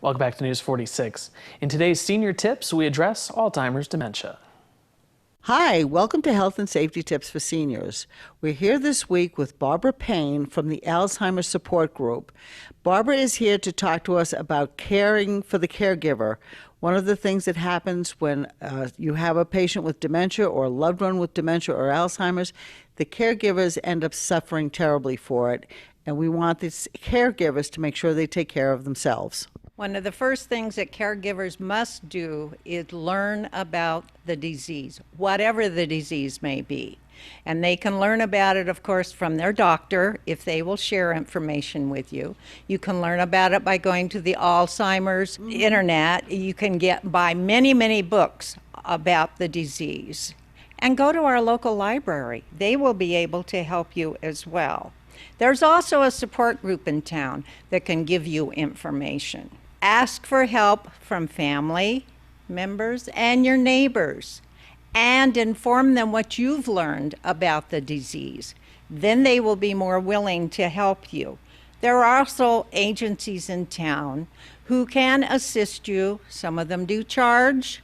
Welcome back to News 46. In today's Senior Tips, we address Alzheimer's dementia. Hi, welcome to Health and Safety Tips for Seniors. We're here this week with Barbara Payne from the Alzheimer's Support Group. Barbara is here to talk to us about caring for the caregiver. One of the things that happens when you have a patient with dementia or a loved one with dementia or Alzheimer's, the caregivers end up suffering terribly for it, and we want these caregivers to make sure they take care of themselves. One of the first things that caregivers must do is learn about the disease, whatever the disease may be. And they can learn about it, of course, from their doctor if they will share information with you. You can learn about it by going to the Alzheimer's internet. You can buy many, many books about the disease. And go to our local library. They will be able to help you as well. There's also a support group in town that can give you information. Ask for help from family members and your neighbors, and inform them what you've learned about the disease. Then they will be more willing to help you. There are also agencies in town who can assist you. Some of them do charge.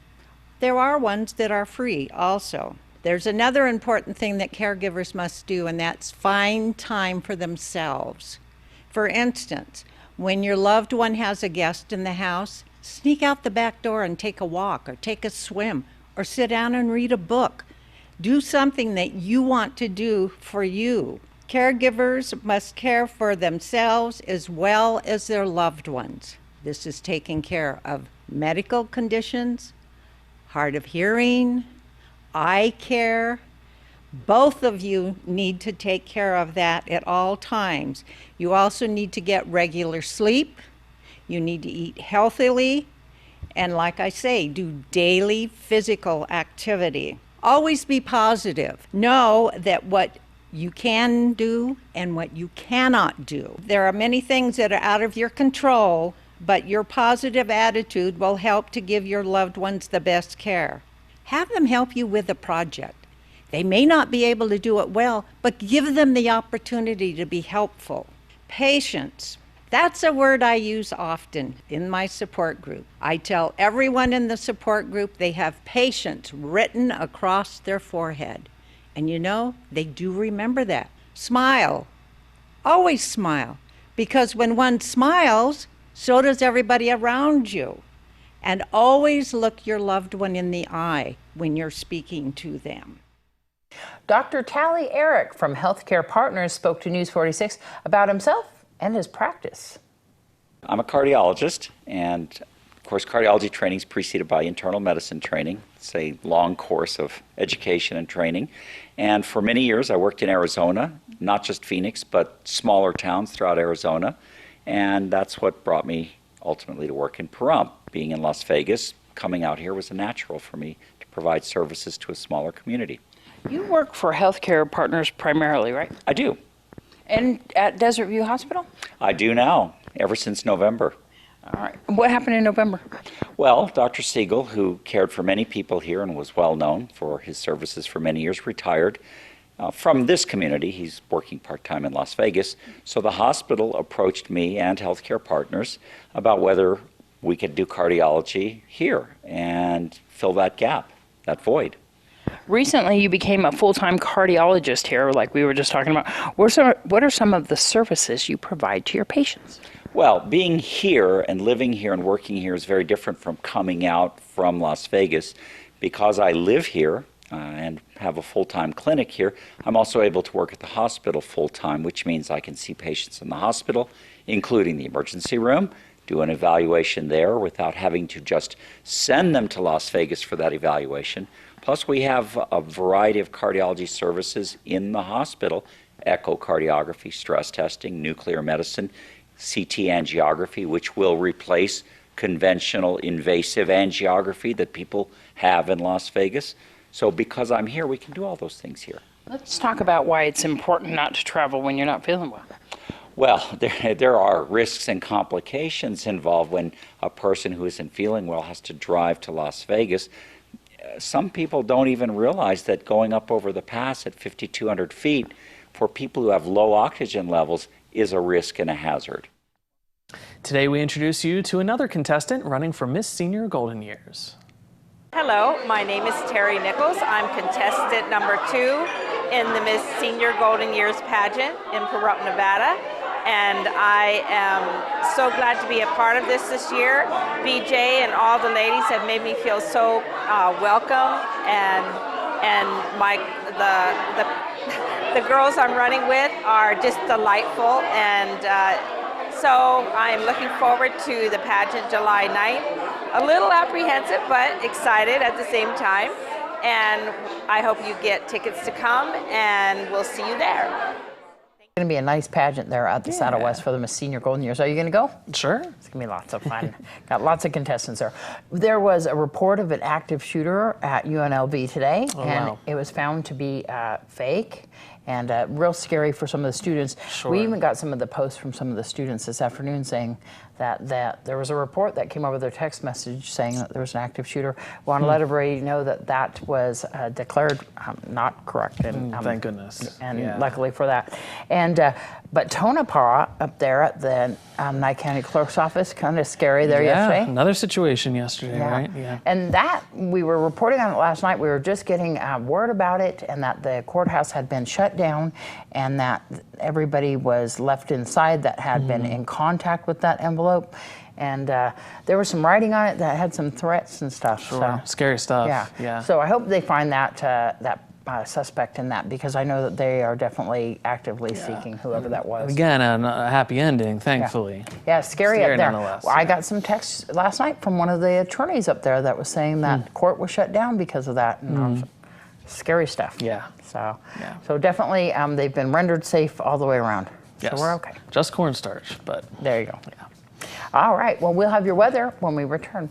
There are ones that are free also. There's another important thing that caregivers must do, and that's find time for themselves. For instance, when your loved one has a guest in the house, sneak out the back door and take a walk or take a swim or sit down and read a book. Do something that you want to do for you. Caregivers must care for themselves as well as their loved ones. This is taking care of medical conditions, hard of hearing, eye care. Both of you need to take care of that at all times. You also need to get regular sleep. You need to eat healthily. And like I say, do daily physical activity. Always be positive. Know that what you can do and what you cannot do. There are many things that are out of your control, but your positive attitude will help to give your loved ones the best care. Have them help you with a project. They may not be able to do it well, but give them the opportunity to be helpful. Patience. That's a word I use often in my support group. I tell everyone in the support group they have patience written across their forehead. And you know, they do remember that. Smile. Always smile. Because when one smiles, so does everybody around you. And always look your loved one in the eye when you're speaking to them. Dr. Tali Arik from Healthcare Partners spoke to News 46 about himself and his practice. I'm a cardiologist, and of course cardiology training is preceded by internal medicine training. It's a long course of education and training. And for many years I worked in Arizona, not just Phoenix, but smaller towns throughout Arizona. And that's what brought me ultimately to work in Pahrump. Being in Las Vegas, coming out here was a natural for me to provide services to a smaller community. You work for Healthcare Partners primarily, right? I do. And at Desert View Hospital? I do now, ever since November. All right. What happened in November? Well, Dr. Siegel, who cared for many people here and was well known for his services for many years, retired from this community. He's working part-time in Las Vegas. So the hospital approached me and Healthcare Partners about whether we could do cardiology here and fill that gap, that void. Recently, you became a full-time cardiologist here, like we were just talking about. What are some of the services you provide to your patients? Well, being here and living here and working here is very different from coming out from Las Vegas. Because I live here and have a full-time clinic here, I'm also able to work at the hospital full-time, which means I can see patients in the hospital, including the emergency room, do an evaluation there without having to just send them to Las Vegas for that evaluation. Plus, we have a variety of cardiology services in the hospital: echocardiography, stress testing, nuclear medicine, CT angiography, which will replace conventional invasive angiography that people have in Las Vegas. So because I'm here, we can do all those things here. Let's talk about why it's important not to travel when you're not feeling well. Well, there are risks and complications involved when a person who isn't feeling well has to drive to Las Vegas. Some people don't even realize that going up over the pass at 5,200 feet for people who have low oxygen levels is a risk and a hazard. Today we introduce you to another contestant running for Miss Senior Golden Years. Hello, my name is Terri Nichols. I'm contestant number 2 in the Miss Senior Golden Years pageant in Pahrump, Nevada. And I am so glad to be a part of this year. BJ and all the ladies have made me feel so welcome, and the girls I'm running with are just delightful, and so I'm looking forward to the pageant July 9th. A little apprehensive, but excited at the same time, and I hope you get tickets to come, and we'll see you there. It's going to be a nice pageant there at the Saddle West for the Miss Senior Golden Years. Are you going to go? Sure. It's going to be lots of fun. Got lots of contestants there. There was a report of an active shooter at UNLV today, and it was found to be fake and real scary for some of the students. Sure. We even got some of the posts from some of the students this afternoon saying that there was a report that came over their text message saying that there was an active shooter. Want to let everybody know that that was declared not correct. And thank goodness. And luckily for that. And but Tonopah up there at the Nye County Clerk's office, kind of scary there yesterday. Another situation yesterday, right? Yeah. And that, we were reporting on it last night. We were just getting word about it, and that the courthouse had been shut down, and that everybody was left inside that had been in contact with that envelope. And there was some writing on it that had some threats and stuff. Sure. So, Scary stuff. yeah. So I hope they find that suspect in that, because I know that they are definitely actively seeking whoever that was. Again, a happy ending, thankfully. Yeah, scary up there. Nonetheless. Well, I got some texts last night from one of the attorneys up there that was saying that court was shut down because of that. And scary stuff. Yeah. So definitely they've been rendered safe all the way around. Yes. So we're okay. Just cornstarch, but There you go. yeah. All right. Well, we'll have your weather when we return.